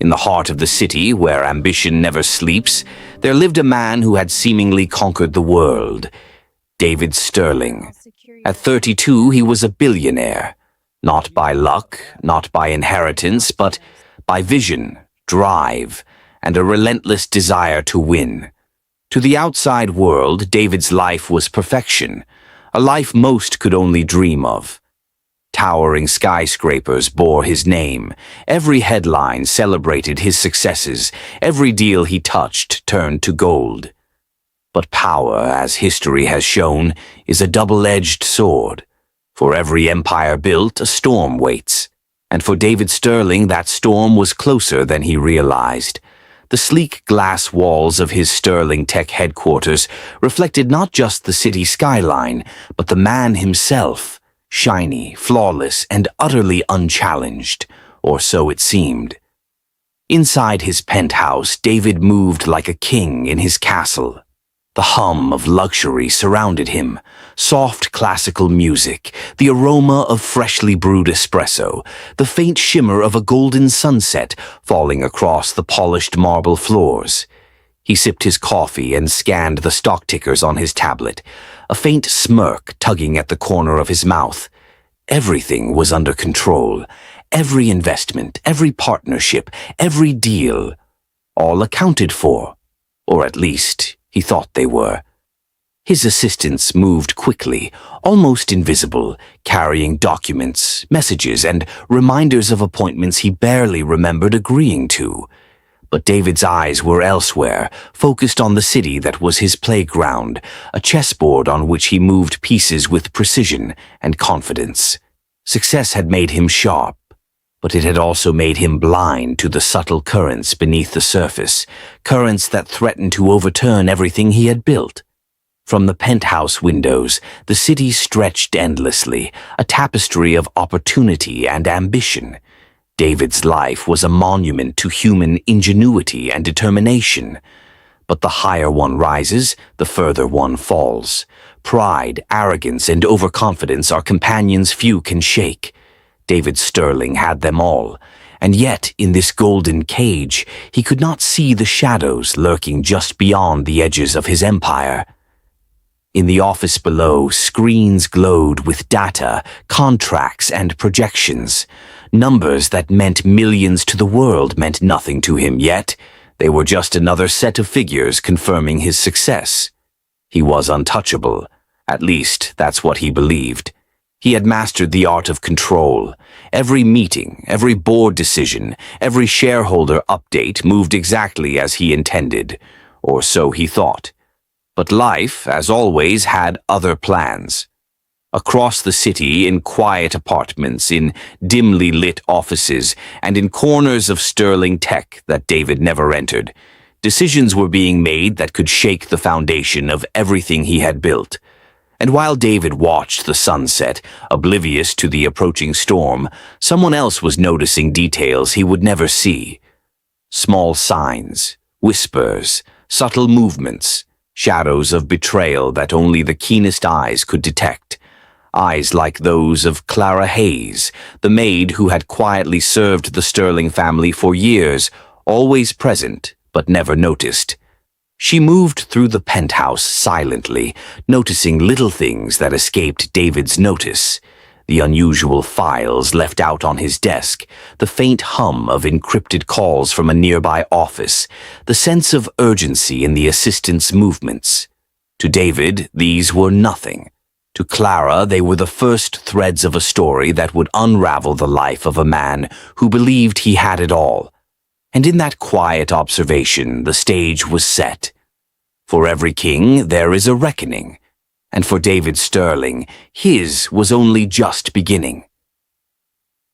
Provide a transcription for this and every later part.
In the heart of the city, where ambition never sleeps, there lived a man who had seemingly conquered the world. David Sterling. At 32, he was a billionaire. Not by luck, not by inheritance, but by vision, drive, and a relentless desire to win. To the outside world, David's life was perfection, a life most could only dream of. Towering skyscrapers bore his name. Every headline celebrated his successes. Every deal he touched turned to gold. But power, as history has shown, is a double-edged sword. For every empire built, a storm waits. And for David Sterling, that storm was closer than he realized. The sleek glass walls of his Sterling Tech headquarters reflected not just the city skyline, but the man himself. Shiny, flawless, and utterly unchallenged, or so it seemed. Inside his penthouse, David moved like a king in his castle. The hum of luxury surrounded him, soft classical music, the aroma of freshly brewed espresso, the faint shimmer of a golden sunset falling across the polished marble floors. He sipped his coffee and scanned the stock tickers on his tablet, a faint smirk tugging at the corner of his mouth. Everything was under control. Every investment, every partnership, every deal, all accounted for, or at least he thought they were. His assistants moved quickly, almost invisible, carrying documents, messages, and reminders of appointments he barely remembered agreeing to. But David's eyes were elsewhere, focused on the city that was his playground, a chessboard on which he moved pieces with precision and confidence. Success had made him sharp, but it had also made him blind to the subtle currents beneath the surface, currents that threatened to overturn everything he had built. From the penthouse windows, the city stretched endlessly, a tapestry of opportunity and ambition. David's life was a monument to human ingenuity and determination. But the higher one rises, the further one falls. Pride, arrogance, and overconfidence are companions few can shake. David Sterling had them all, and yet in this golden cage he could not see the shadows lurking just beyond the edges of his empire. In the office below, screens glowed with data, contracts, and projections. Numbers that meant millions to the world meant nothing to him yet. They were just another set of figures confirming his success. He was untouchable. At least, that's what he believed. He had mastered the art of control. Every meeting, every board decision, every shareholder update moved exactly as he intended, or so he thought. But life, as always, had other plans. Across the city, in quiet apartments, in dimly lit offices, and in corners of Sterling Tech that David never entered, decisions were being made that could shake the foundation of everything he had built. And while David watched the sunset, oblivious to the approaching storm, someone else was noticing details he would never see. Small signs, whispers, subtle movements, shadows of betrayal that only the keenest eyes could detect. Eyes like those of Clara Hayes, the maid who had quietly served the Sterling family for years, always present but never noticed. She moved through the penthouse silently, noticing little things that escaped David's notice. The unusual files left out on his desk, the faint hum of encrypted calls from a nearby office, the sense of urgency in the assistant's movements. To David, these were nothing. To Clara, they were the first threads of a story that would unravel the life of a man who believed he had it all. And in that quiet observation, the stage was set. For every king, there is a reckoning. And for David Sterling, his was only just beginning.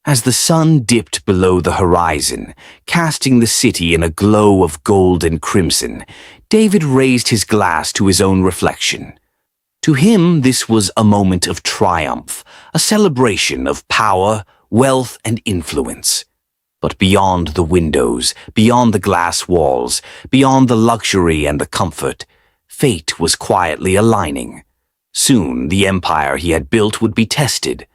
As the sun dipped below the horizon, casting the city in a glow of gold and crimson, David raised his glass to his own reflection. To him, this was a moment of triumph, a celebration of power, wealth, and influence. But beyond the windows, beyond the glass walls, beyond the luxury and the comfort, fate was quietly aligning. Soon, the empire he had built would be tested.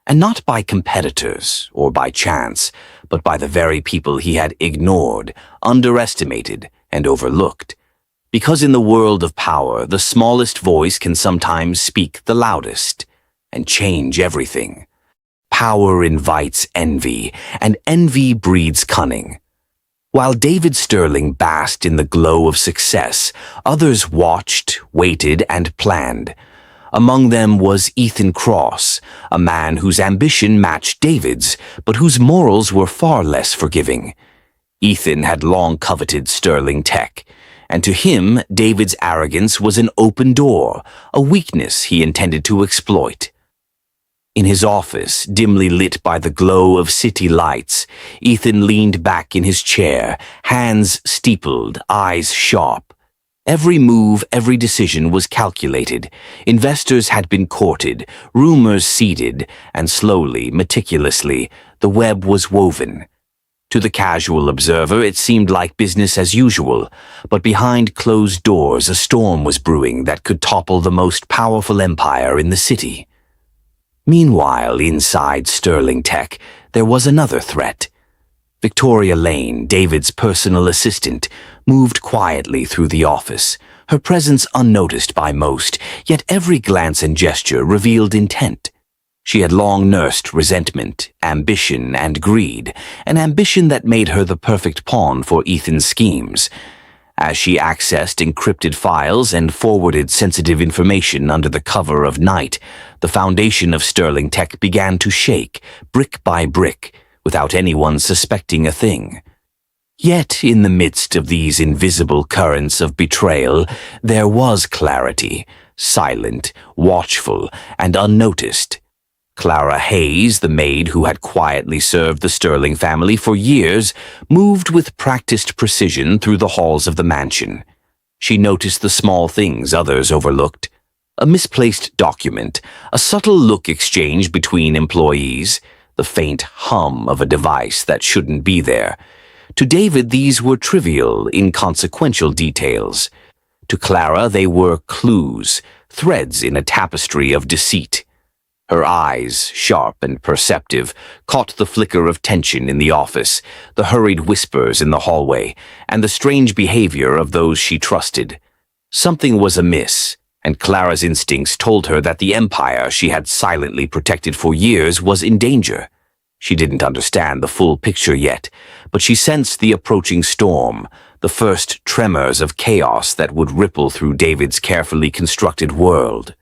And not by competitors or by chance, but by the very people he had ignored, underestimated, and overlooked. Because in the world of power, the smallest voice can sometimes speak the loudest and change everything. Power invites envy, and envy breeds cunning. While David Sterling basked in the glow of success, others watched, waited, and planned. Among them was Ethan Cross, a man whose ambition matched David's, but whose morals were far less forgiving. Ethan had long coveted Sterling tech, and to him, David's arrogance was an open door, a weakness he intended to exploit. In his office, dimly lit by the glow of city lights, Ethan leaned back in his chair, hands steepled, eyes sharp. Every move, every decision was calculated. Investors had been courted, rumors seeded, and slowly, meticulously, the web was woven. To the casual observer, it seemed like business as usual, but behind closed doors, a storm was brewing that could topple the most powerful empire in the city. Meanwhile, inside Sterling Tech, there was another threat. Victoria Lane, David's personal assistant, moved quietly through the office, her presence unnoticed by most, yet every glance and gesture revealed intent. She had long nursed resentment, ambition, and greed, an ambition that made her the perfect pawn for Ethan's schemes. As she accessed encrypted files and forwarded sensitive information under the cover of night, the foundation of Sterling Tech began to shake, brick by brick, without anyone suspecting a thing. Yet, in the midst of these invisible currents of betrayal, there was clarity, silent, watchful, and unnoticed. Clara Hayes, the maid who had quietly served the Sterling family for years, moved with practiced precision through the halls of the mansion. She noticed the small things others overlooked. A misplaced document, a subtle look exchanged between employees, the faint hum of a device that shouldn't be there. To David, these were trivial, inconsequential details. To Clara, they were clues, threads in a tapestry of deceit. Her eyes, sharp and perceptive, caught the flicker of tension in the office, the hurried whispers in the hallway, and the strange behavior of those she trusted. Something was amiss, and Clara's instincts told her that the empire she had silently protected for years was in danger. She didn't understand the full picture yet, but she sensed the approaching storm, the first tremors of chaos that would ripple through David's carefully constructed world.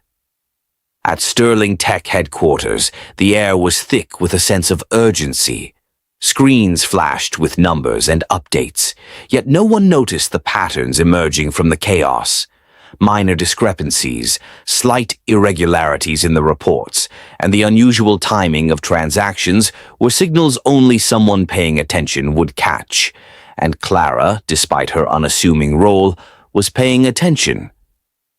At Sterling Tech headquarters, the air was thick with a sense of urgency. Screens flashed with numbers and updates, yet no one noticed the patterns emerging from the chaos. Minor discrepancies, slight irregularities in the reports, and the unusual timing of transactions were signals only someone paying attention would catch. And Clara, despite her unassuming role, was paying attention.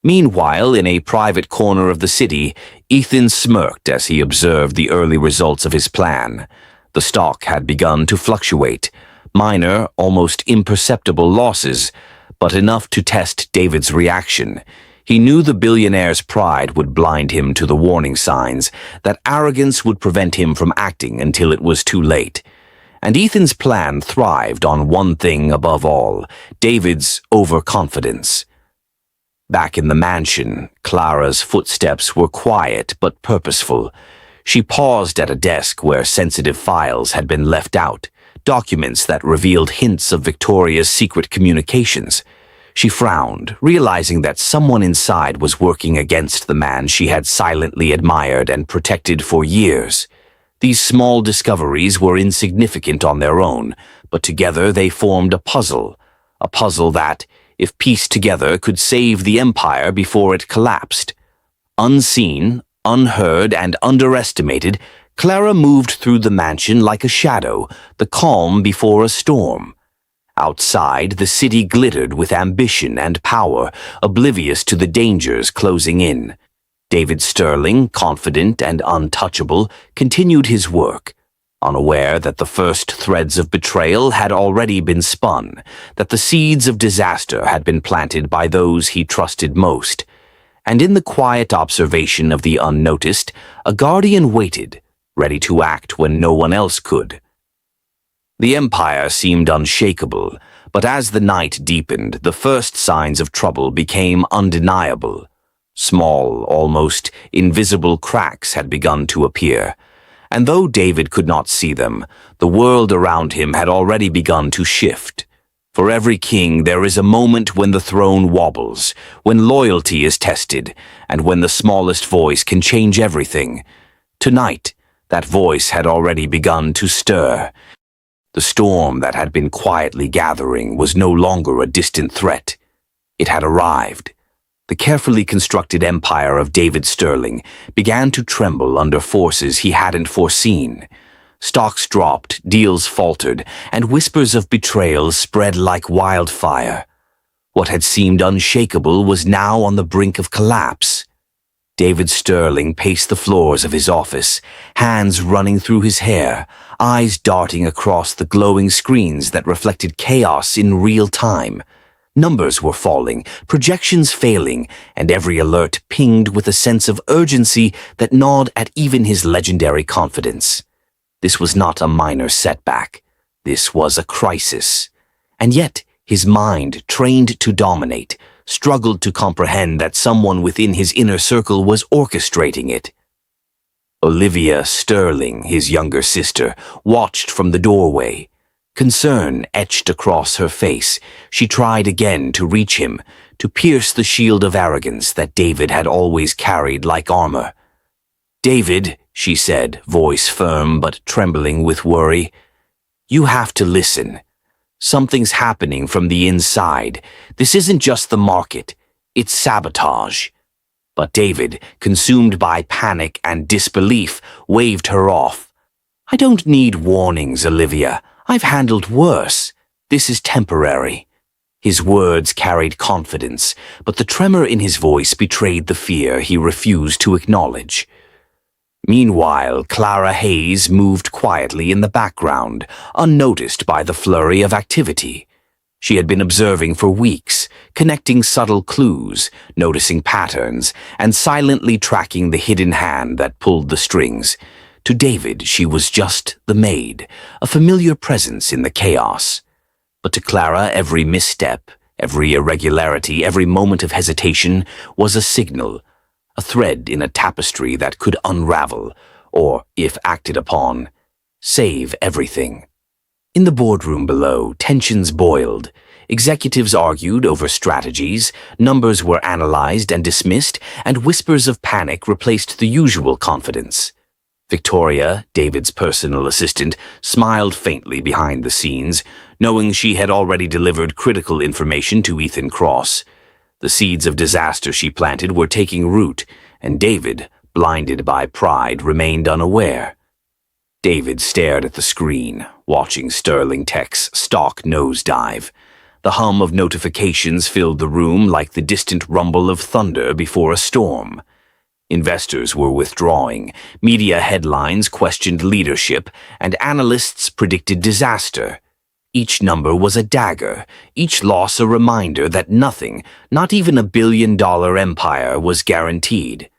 Meanwhile, in a private corner of the city, Ethan smirked as he observed the early results of his plan. The stock had begun to fluctuate, minor, almost imperceptible losses, but enough to test David's reaction. He knew the billionaire's pride would blind him to the warning signs, that arrogance would prevent him from acting until it was too late. And Ethan's plan thrived on one thing above all, David's overconfidence. Back in the mansion, Clara's footsteps were quiet but purposeful. She paused at a desk where sensitive files had been left out, documents that revealed hints of Victoria's secret communications. She frowned, realizing that someone inside was working against the man she had silently admired and protected for years. These small discoveries were insignificant on their own, but together they formed a puzzle that, if pieced together, could save the empire before it collapsed. Unseen, unheard, and underestimated, Clara moved through the mansion like a shadow, the calm before a storm. Outside, the city glittered with ambition and power, oblivious to the dangers closing in. David Sterling, confident and untouchable, continued his work, unaware that the first threads of betrayal had already been spun, that the seeds of disaster had been planted by those he trusted most. And in the quiet observation of the unnoticed, a guardian waited, ready to act when no one else could. The empire seemed unshakable, but as the night deepened, the first signs of trouble became undeniable. Small, almost invisible cracks had begun to appear, and though David could not see them, the world around him had already begun to shift. For every king there is a moment when the throne wobbles, when loyalty is tested, and when the smallest voice can change everything. Tonight, that voice had already begun to stir. The storm that had been quietly gathering was no longer a distant threat. It had arrived. The carefully constructed empire of David Sterling began to tremble under forces he hadn't foreseen. Stocks dropped, deals faltered, and whispers of betrayal spread like wildfire. What had seemed unshakable was now on the brink of collapse. David Sterling paced the floors of his office, hands running through his hair, eyes darting across the glowing screens that reflected chaos in real time. Numbers were falling, projections failing, and every alert pinged with a sense of urgency that gnawed at even his legendary confidence. This was not a minor setback. This was a crisis. And yet, his mind, trained to dominate, struggled to comprehend that someone within his inner circle was orchestrating it. Olivia Sterling, his younger sister, watched from the doorway. Concern etched across her face. She tried again to reach him, to pierce the shield of arrogance that David had always carried like armor. "David," she said, voice firm but trembling with worry, "you have to listen. Something's happening from the inside. This isn't just the market, it's sabotage." But David, consumed by panic and disbelief, waved her off. "I don't need warnings, Olivia. I've handled worse. This is temporary." His words carried confidence, but the tremor in his voice betrayed the fear he refused to acknowledge. Meanwhile, Clara Hayes moved quietly in the background, unnoticed by the flurry of activity. She had been observing for weeks, connecting subtle clues, noticing patterns, and silently tracking the hidden hand that pulled the strings. To David, she was just the maid, a familiar presence in the chaos. But to Clara, every misstep, every irregularity, every moment of hesitation was a signal, a thread in a tapestry that could unravel, or, if acted upon, save everything. In the boardroom below, tensions boiled. Executives argued over strategies, numbers were analyzed and dismissed, and whispers of panic replaced the usual confidence. Victoria, David's personal assistant, smiled faintly behind the scenes, knowing she had already delivered critical information to Ethan Cross. The seeds of disaster she planted were taking root, and David, blinded by pride, remained unaware. David stared at the screen, watching Sterling Tech's stock nosedive. The hum of notifications filled the room like the distant rumble of thunder before a storm. Investors were withdrawing, media headlines questioned leadership, and analysts predicted disaster. Each number was a dagger, each loss a reminder that nothing, not even a billion-dollar empire, was guaranteed.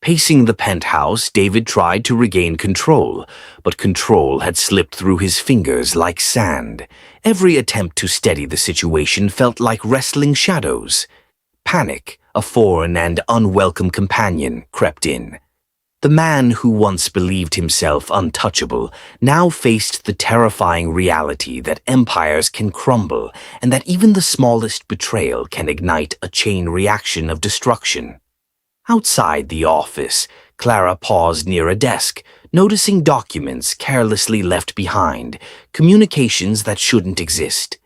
Pacing the penthouse, David tried to regain control, but control had slipped through his fingers like sand. Every attempt to steady the situation felt like wrestling shadows. Panic, a foreign and unwelcome companion, crept in. The man who once believed himself untouchable now faced the terrifying reality that empires can crumble and that even the smallest betrayal can ignite a chain reaction of destruction. Outside the office, Clara paused near a desk, noticing documents carelessly left behind, communications that shouldn't exist.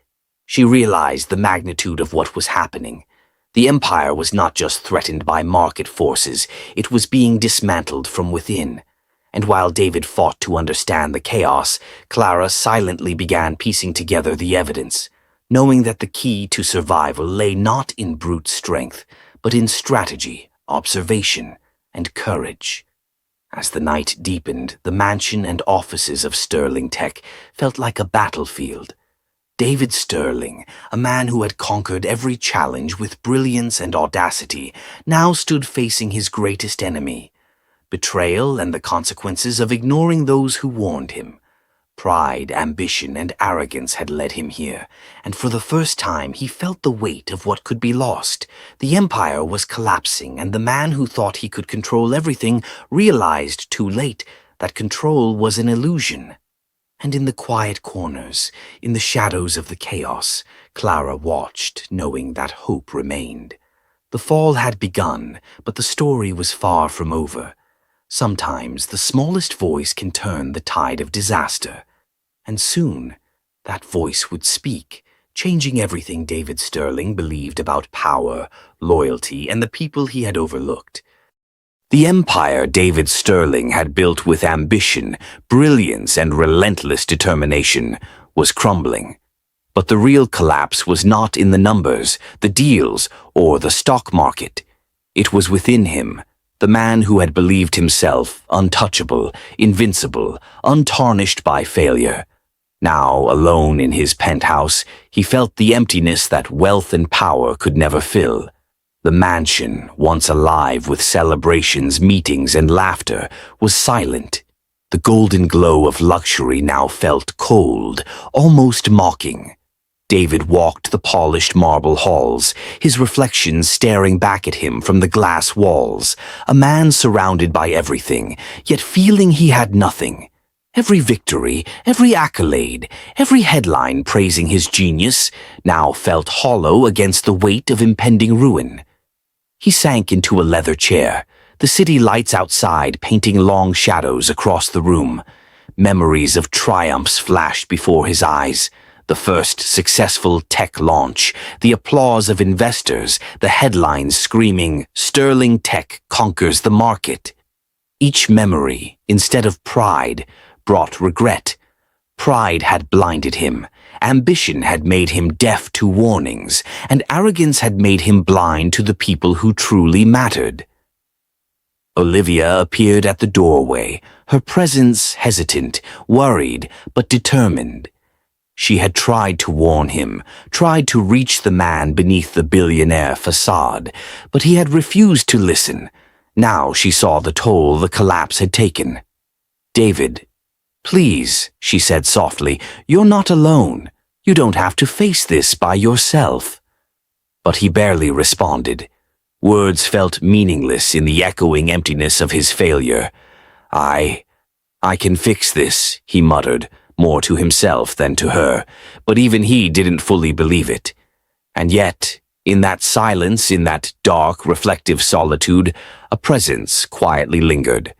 She realized the magnitude of what was happening. The empire was not just threatened by market forces, it was being dismantled from within. And while David fought to understand the chaos, Clara silently began piecing together the evidence, knowing that the key to survival lay not in brute strength, but in strategy, observation, and courage. As the night deepened, the mansion and offices of Sterling Tech felt like a battlefield. David Sterling, a man who had conquered every challenge with brilliance and audacity, now stood facing his greatest enemy. betrayal, and the consequences of ignoring those who warned him. Pride, ambition, and arrogance had led him here, and for the first time he felt the weight of what could be lost. The empire was collapsing, and the man who thought he could control everything realized too late that control was an illusion. And in the quiet corners, in the shadows of the chaos, Clara watched, knowing that hope remained. The fall had begun, but the story was far from over. Sometimes the smallest voice can turn the tide of disaster. And soon, that voice would speak, changing everything David Sterling believed about power, loyalty, and the people he had overlooked. The empire David Sterling had built with ambition, brilliance, and relentless determination was crumbling. But the real collapse was not in the numbers, the deals, or the stock market. It was within him. The man who had believed himself untouchable, invincible, untarnished by failure. Now, alone in his penthouse, he felt the emptiness that wealth and power could never fill. The mansion, once alive with celebrations, meetings, and laughter, was silent. The golden glow of luxury now felt cold, almost mocking. David walked the polished marble halls, his reflection staring back at him from the glass walls, a man surrounded by everything, yet feeling he had nothing. Every victory, every accolade, every headline praising his genius now felt hollow against the weight of impending ruin. He sank into a leather chair, the city lights outside painting long shadows across the room. Memories of triumphs flashed before his eyes. The first successful tech launch, the applause of investors, the headlines screaming, "Sterling Tech conquers the market." Each memory, instead of pride, brought regret. Pride had blinded him, ambition had made him deaf to warnings, and arrogance had made him blind to the people who truly mattered. Olivia appeared at the doorway, her presence hesitant, worried, but determined. She had tried to warn him, tried to reach the man beneath the billionaire facade, but he had refused to listen. Now she saw the toll the collapse had taken. "David, please," she said softly, "you're not alone. You don't have to face this by yourself." But he barely responded. Words felt meaningless in the echoing emptiness of his failure. I can fix this," he muttered, more to himself than to her, but even he didn't fully believe it. And yet, in that silence, in that dark, reflective solitude, a presence quietly lingered.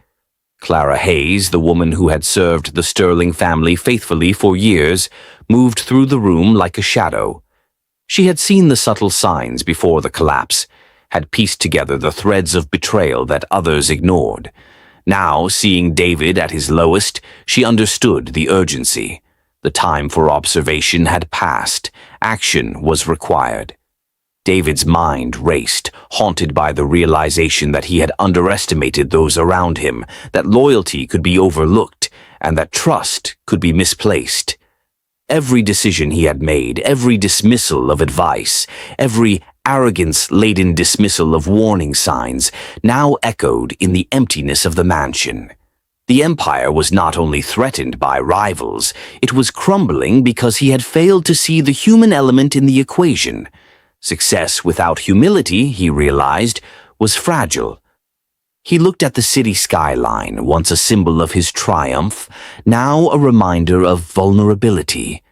Clara Hayes, the woman who had served the Sterling family faithfully for years, moved through the room like a shadow. She had seen the subtle signs before the collapse, had pieced together the threads of betrayal that others ignored. Now, seeing David at his lowest, she understood the urgency. The time for observation had passed. Action was required. David's mind raced, haunted by the realization that he had underestimated those around him, that loyalty could be overlooked, and that trust could be misplaced. Every decision he had made, every dismissal of advice, every arrogance-laden dismissal of warning signs now echoed in the emptiness of the mansion. The empire was not only threatened by rivals, it was crumbling because he had failed to see the human element in the equation. Success without humility, he realized, was fragile. He looked at the city skyline, once a symbol of his triumph, now a reminder of vulnerability.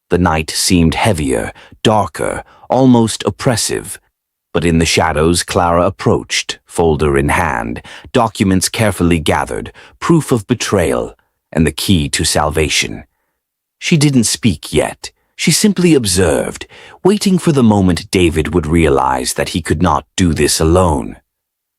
The night seemed heavier, darker, almost oppressive. But in the shadows, Clara approached, folder in hand, documents carefully gathered, proof of betrayal, and the key to salvation. She didn't speak yet. She simply observed, waiting for the moment David would realize that he could not do this alone.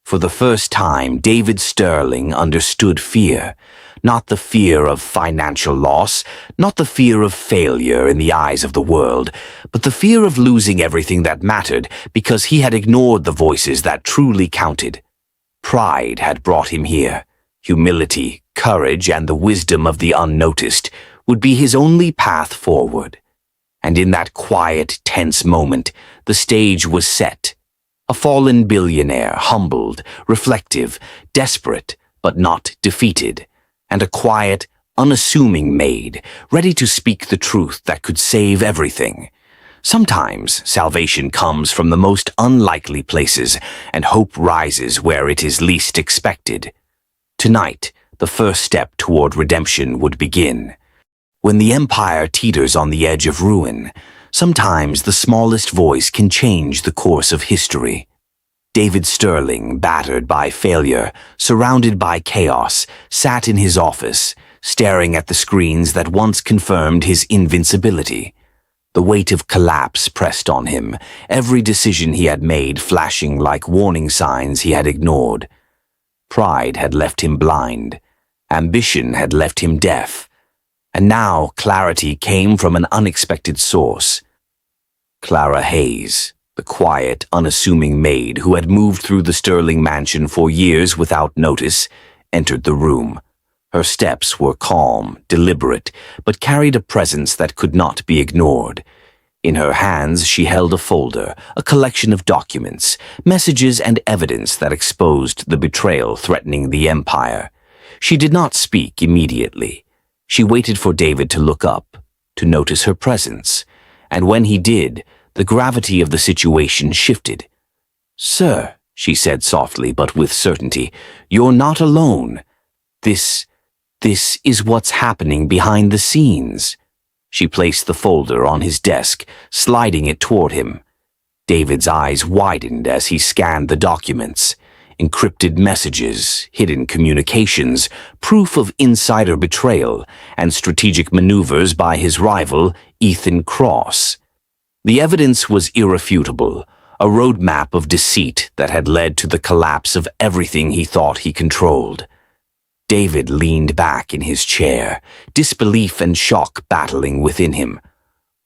For the first time, David Sterling understood fear. Not the fear of financial loss, not the fear of failure in the eyes of the world, but the fear of losing everything that mattered because he had ignored the voices that truly counted. Pride had brought him here. Humility, courage, and the wisdom of the unnoticed would be his only path forward. And in that quiet, tense moment, the stage was set. A fallen billionaire, humbled, reflective, desperate, but not defeated, and a quiet, unassuming maid, ready to speak the truth that could save everything. Sometimes salvation comes from the most unlikely places, and hope rises where it is least expected. Tonight, the first step toward redemption would begin. When the empire teeters on the edge of ruin, sometimes the smallest voice can change the course of history. David Sterling, battered by failure, surrounded by chaos, sat in his office, staring at the screens that once confirmed his invincibility. The weight of collapse pressed on him, every decision he had made flashing like warning signs he had ignored. Pride had left him blind. Ambition had left him deaf. And now clarity came from an unexpected source. Clara Hayes, the quiet, unassuming maid who had moved through the Sterling mansion for years without notice, entered the room. Her steps were calm, deliberate, but carried a presence that could not be ignored. In her hands she held a folder, a collection of documents, messages and evidence that exposed the betrayal threatening the empire. She did not speak immediately. She waited for David to look up, to notice her presence, and when he did, the gravity of the situation shifted. "Sir," she said softly but with certainty, "you're not alone. This is what's happening behind the scenes." She placed the folder on his desk, sliding it toward him. David's eyes widened as he scanned the documents. Encrypted messages, hidden communications, proof of insider betrayal, and strategic maneuvers by his rival, Ethan Cross. The evidence was irrefutable, a roadmap of deceit that had led to the collapse of everything he thought he controlled. David leaned back in his chair, disbelief and shock battling within him.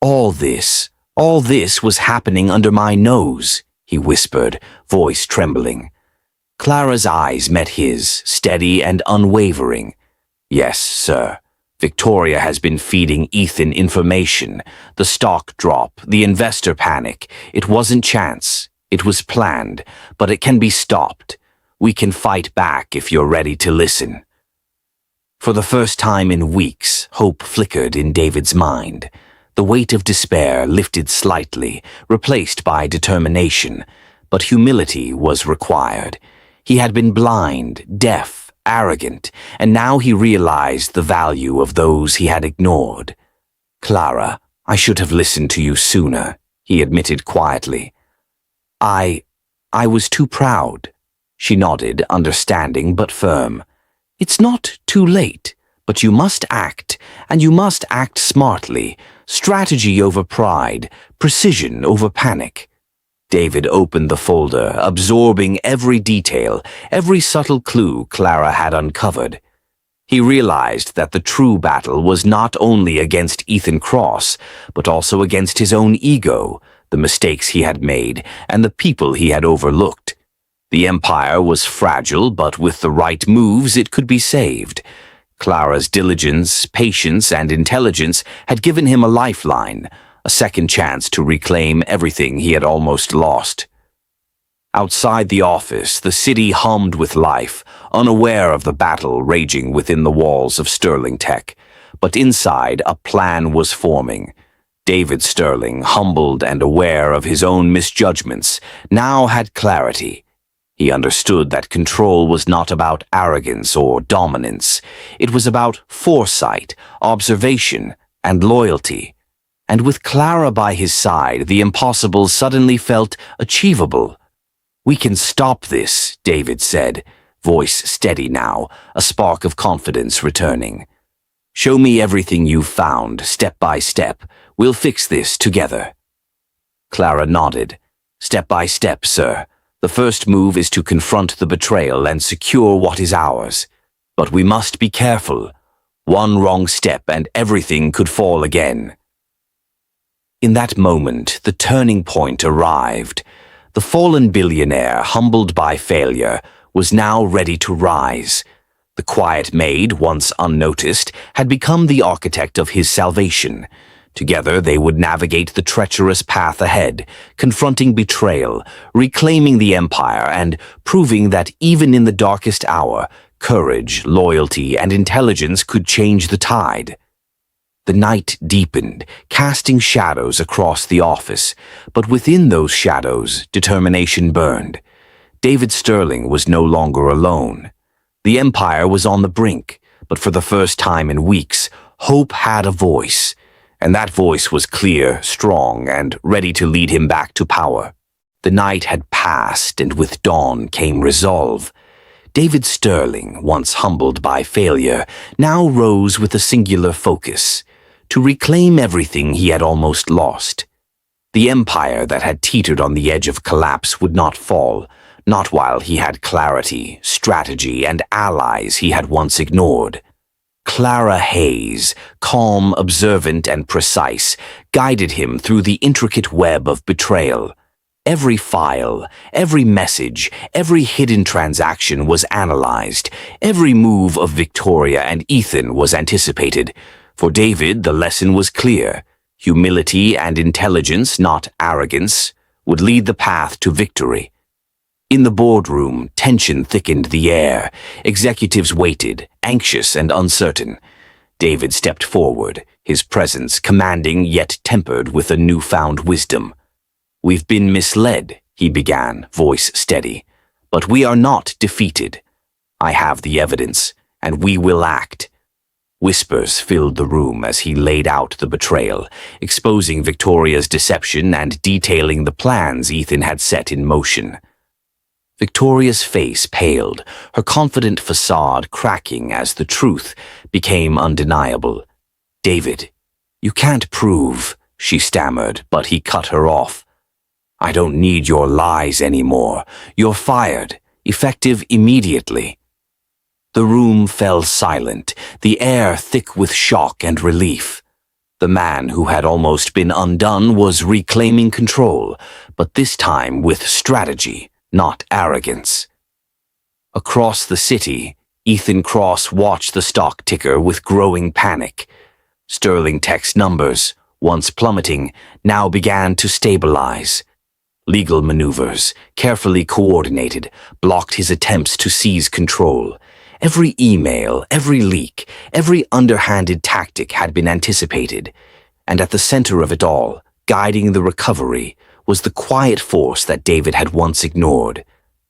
All this was happening under my nose," he whispered, voice trembling. Clara's eyes met his, steady and unwavering. "Yes, sir. Victoria has been feeding Ethan information. The stock drop, the investor panic. It wasn't chance. It was planned, but it can be stopped. We can fight back if you're ready to listen." For the first time in weeks, hope flickered in David's mind. The weight of despair lifted slightly, replaced by determination, but humility was required. He had been blind, deaf, arrogant, and now he realized the value of those he had ignored. "Clara, I should have listened to you sooner," he admitted quietly. I was too proud." She nodded, understanding but firm. "It's not too late, but you must act, and you must act smartly. Strategy over pride, precision over panic." David opened the folder, absorbing every detail, every subtle clue Clara had uncovered. He realized that the true battle was not only against Ethan Cross, but also against his own ego, the mistakes he had made, and the people he had overlooked. The empire was fragile, but with the right moves it could be saved. Clara's diligence, patience, and intelligence had given him a lifeline, a second chance to reclaim everything he had almost lost. Outside the office, the city hummed with life, unaware of the battle raging within the walls of Sterling Tech. But inside, a plan was forming. David Sterling, humbled and aware of his own misjudgments, now had clarity. He understood that control was not about arrogance or dominance. It was about foresight, observation, and loyalty. And with Clara by his side, the impossible suddenly felt achievable. "We can stop this," David said, voice steady now, a spark of confidence returning. "Show me everything you've found, step by step. We'll fix this together." Clara nodded. "Step by step, sir. The first move is to confront the betrayal and secure what is ours. But we must be careful. One wrong step and everything could fall again." In that moment, the turning point arrived. The fallen billionaire, humbled by failure, was now ready to rise. The quiet maid, once unnoticed, had become the architect of his salvation. Together they would navigate the treacherous path ahead, confronting betrayal, reclaiming the empire, and proving that even in the darkest hour, Courage, loyalty, and intelligence could change the tide. The night deepened, casting shadows across the office, but within those shadows, determination burned. David Sterling was no longer alone. The Empire was on the brink, but for the first time in weeks, hope had a voice, and that voice was clear, strong, and ready to lead him back to power. The night had passed, and with dawn came resolve. David Sterling, once humbled by failure, now rose with a singular focus, to reclaim everything he had almost lost. The empire that had teetered on the edge of collapse would not fall, not while he had clarity, strategy, and allies he had once ignored. Clara Hayes, calm, observant, and precise, guided him through the intricate web of betrayal. Every file, every message, every hidden transaction was analyzed. Every move of Victoria and Ethan was anticipated. For David, the lesson was clear. Humility and intelligence, not arrogance, would lead the path to victory. In the boardroom, tension thickened the air. Executives waited, anxious and uncertain. David stepped forward, his presence commanding yet tempered with a newfound wisdom. "We've been misled," he began, voice steady. "But we are not defeated. I have the evidence, and we will act." Whispers filled the room as he laid out the betrayal, exposing Victoria's deception and detailing the plans Ethan had set in motion. Victoria's face paled, her confident facade cracking as the truth became undeniable. "David, you can't prove," she stammered, but he cut her off. "I don't need your lies anymore. You're fired, effective immediately." The room fell silent, the air thick with shock and relief. The man who had almost been undone was reclaiming control, but this time with strategy, not arrogance. Across the city, Ethan Cross watched the stock ticker with growing panic. Sterling Tech's numbers, once plummeting, now began to stabilize. Legal maneuvers, carefully coordinated, blocked his attempts to seize control. Every email, every leak, every underhanded tactic had been anticipated, and at the center of it all, guiding the recovery, was the quiet force that David had once ignored,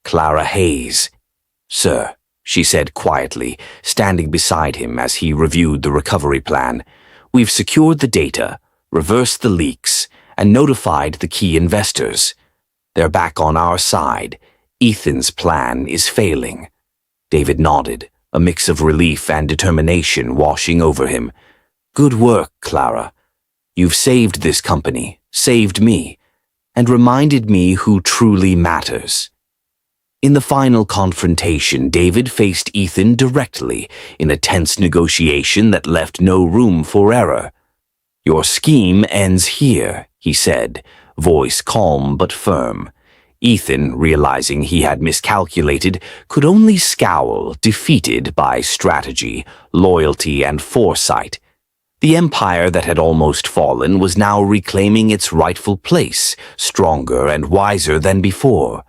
Clara Hayes. "Sir," she said quietly, standing beside him as he reviewed the recovery plan, "we've secured the data, reversed the leaks, and notified the key investors. They're back on our side. Ethan's plan is failing." David nodded, a mix of relief and determination washing over him. "Good work, Clara. You've saved this company, saved me, and reminded me who truly matters." In the final confrontation, David faced Ethan directly in a tense negotiation that left no room for error. "Your scheme ends here," he said, voice calm but firm. Ethan, realizing he had miscalculated, could only scowl, defeated by strategy, loyalty, and foresight. The empire that had almost fallen was now reclaiming its rightful place, stronger and wiser than before.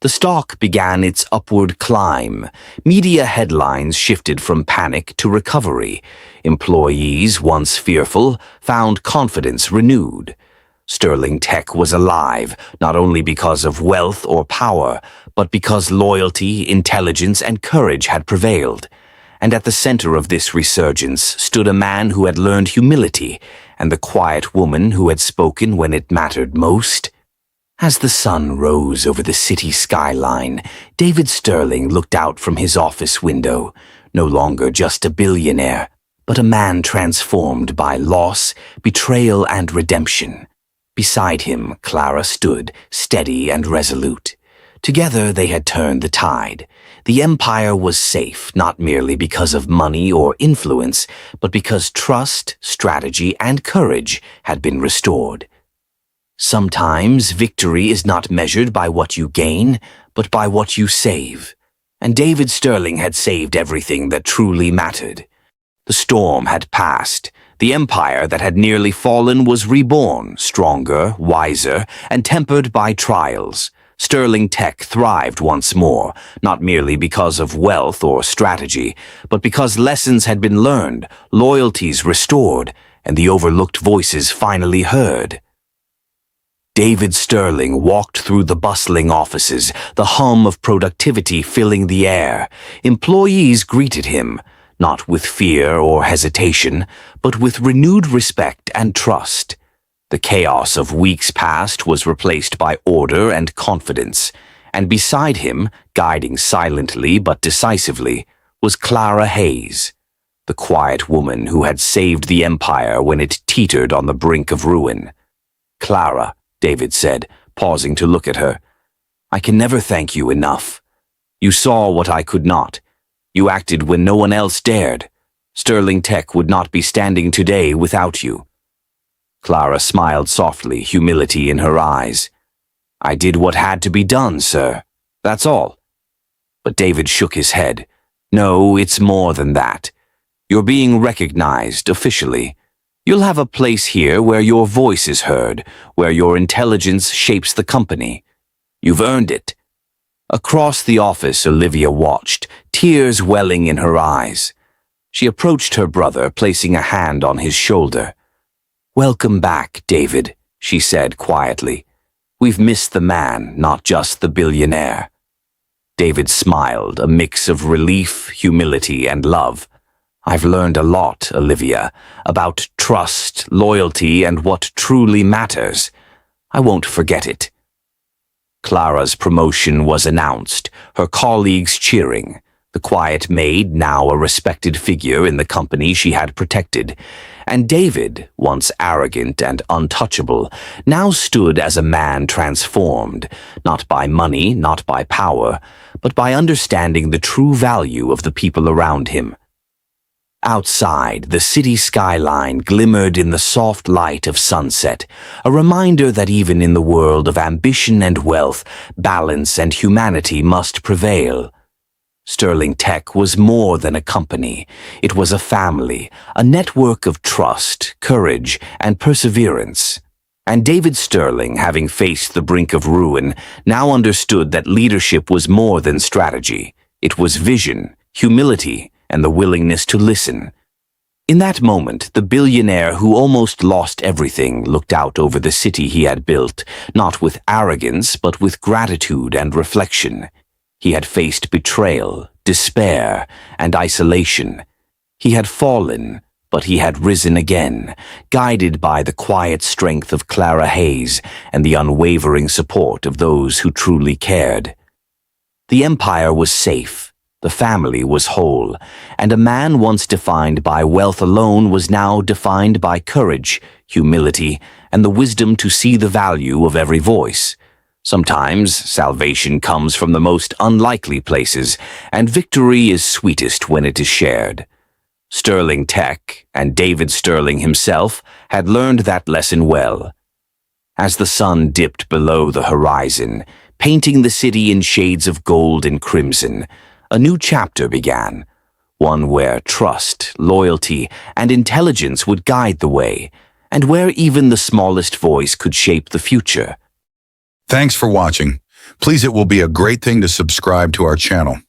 The stock began its upward climb. Media headlines shifted from panic to recovery. Employees, once fearful, found confidence renewed. Sterling Tech was alive, not only because of wealth or power, but because loyalty, intelligence, and courage had prevailed. And at the center of this resurgence stood a man who had learned humility, and the quiet woman who had spoken when it mattered most. As the sun rose over the city skyline, David Sterling looked out from his office window, no longer just a billionaire, but a man transformed by loss, betrayal, and redemption. Beside him, Clara stood, steady and resolute. Together they had turned the tide. The empire was safe, not merely because of money or influence, but because trust, strategy, and courage had been restored. Sometimes victory is not measured by what you gain, but by what you save. And David Sterling had saved everything that truly mattered. The storm had passed. The empire that had nearly fallen was reborn, stronger, wiser, and tempered by trials. Sterling Tech thrived once more, not merely because of wealth or strategy, but because lessons had been learned, loyalties restored, and the overlooked voices finally heard. David Sterling walked through the bustling offices, the hum of productivity filling the air. Employees greeted him, not with fear or hesitation, but with renewed respect and trust. The chaos of weeks past was replaced by order and confidence, and beside him, guiding silently but decisively, was Clara Hayes, the quiet woman who had saved the empire when it teetered on the brink of ruin. "Clara," David said, pausing to look at her, "I can never thank you enough. You saw what I could not. You acted when no one else dared. Sterling Tech would not be standing today without you." Clara smiled softly, humility in her eyes. "I did what had to be done, sir. That's all." But David shook his head. "No, it's more than that. You're being recognized officially. You'll have a place here where your voice is heard, where your intelligence shapes the company. You've earned it." Across the office, Olivia watched, tears welling in her eyes. She approached her brother, placing a hand on his shoulder. "Welcome back, David," she said quietly. "We've missed the man, not just the billionaire." David smiled, a mix of relief, humility, and love. "I've learned a lot, Olivia, about trust, loyalty, and what truly matters. I won't forget it." Clara's promotion was announced, her colleagues cheering. The quiet maid, now a respected figure in the company she had protected, and David, once arrogant and untouchable, now stood as a man transformed, not by money, not by power, but by understanding the true value of the people around him. Outside, the city skyline glimmered in the soft light of sunset, a reminder that even in the world of ambition and wealth, balance and humanity must prevail. Sterling Tech was more than a company. It was a family, a network of trust, courage, and perseverance. And David Sterling, having faced the brink of ruin, now understood that leadership was more than strategy. It was vision, humility, and the willingness to listen. In that moment, the billionaire who almost lost everything looked out over the city he had built, not with arrogance, but with gratitude and reflection. He had faced betrayal, despair, and isolation. He had fallen, but he had risen again, guided by the quiet strength of Clara Hayes and the unwavering support of those who truly cared. The empire was safe, the family was whole, and a man once defined by wealth alone was now defined by courage, humility, and the wisdom to see the value of every voice. Sometimes salvation comes from the most unlikely places, and victory is sweetest when it is shared. Sterling Tech, and David Sterling himself, had learned that lesson well. As the sun dipped below the horizon, painting the city in shades of gold and crimson, a new chapter began, one where trust, loyalty, and intelligence would guide the way, and where even the smallest voice could shape the future. Thanks for watching. Please, it will be a great thing to subscribe to our channel.